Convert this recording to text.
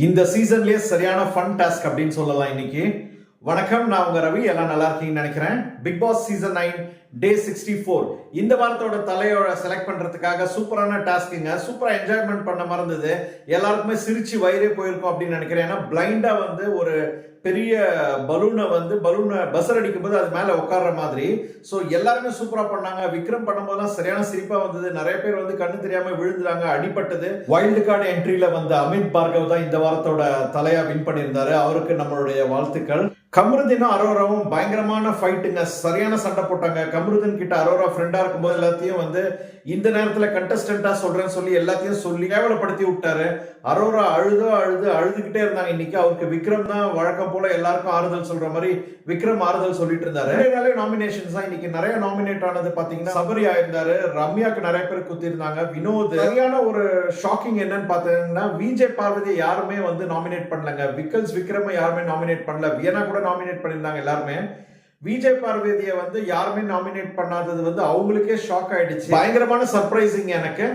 இந்த சீசன்லயே சரியான fun task அப்படின்னு சொல்லலாம் இன்னைக்கு. வணக்கம், நான் உங்க ரவி. எல்லாம் நல்லா இருக்கீங்கன்னு நினைக்கிறேன். பிக் பாஸ் சீசன் 9 டே 64 இந்த வாரத்தோட தலையோட செலக்ட் பண்றதுக்காக சூப்பரான டாஸ்க்குங்க. சூப்பரா என்ஜாய்மெண்ட் பண்ண மறந்தது. எல்லாருக்குமே சிரிச்சு வயிறே போயிருக்கும் அப்படின்னு நினைக்கிறேன். ஏன்னா பிளைண்டா வந்து ஒரு பெரிய பலூனை பஸ்ஸர் அடிக்கும் போது அது மேல உட்கார்ற மாதிரி. ஸோ எல்லாருமே சூப்பரா பண்ணாங்க. விக்ரம் பண்ணும்போதெல்லாம் சரியான சிரிப்பா வந்தது. நிறைய பேர் வந்து கண்ணு தெரியாம விழுந்துறாங்க, அடிபட்டது. வைல்டு கார்டு என்ட்ரியில வந்த அமித் பார்கவ் தான் இந்த வாரத்தோட தலையா வின் பண்ணியிருந்தாரு. அவருக்கு நம்மளுடைய வாழ்த்துக்கள். கமருதீனும் அரோராவும் பயங்கரமான ஃபைட்டுங்க. சரியான சண்டை போட்டாங்க. கமருதீன் கிட்ட அரோரா ஃப்ரெண்டா இருக்கும்போது எல்லாத்தையும் வந்து இந்த நேரத்துல கண்டஸ்டன்டா சொல்றேன்னு சொல்லி எல்லாத்தையும் சொல்லி கேவலப்படுத்தி விட்டாரு. அரோரா அழுதுகிட்டே இருந்தாங்க. இன்னைக்கு அவருக்கு விக்ரம் தான் வழக்கம் போல எல்லாருக்கும் ஆறுதல் சொல்ற மாதிரி விக்ரம் ஆறுதல் சொல்லிட்டு இருந்தாரு. நாமினேஷன்ஸ் தான் இன்னைக்கு நிறைய நாமினேட் ஆனது. பாத்தீங்கன்னா சபரி ஆயிருந்தாரு, ரம்யாக்கு நிறைய பேர் குத்தி இருந்தாங்க, வினோத். சரியான ஒரு ஷாக்கிங் என்னன்னு பாத்தீங்கன்னா விஜய் பார்வதி யாருமே வந்து நாமினேட் பண்ணலங்க. விக்ரம் யாருமே நாமினேட் பண்ணல. வியனா கூட நாமினேட் பண்ணிருந்தாங்க எல்லாருமே. விஜய் பார்வதியை வந்து யாருமே நாமினேட் பண்ணாதது வந்து அவங்களுக்கே ஷாக் ஆயிடுச்சு. பயங்கரமான சர்ப்ரைசிங் எனக்கு.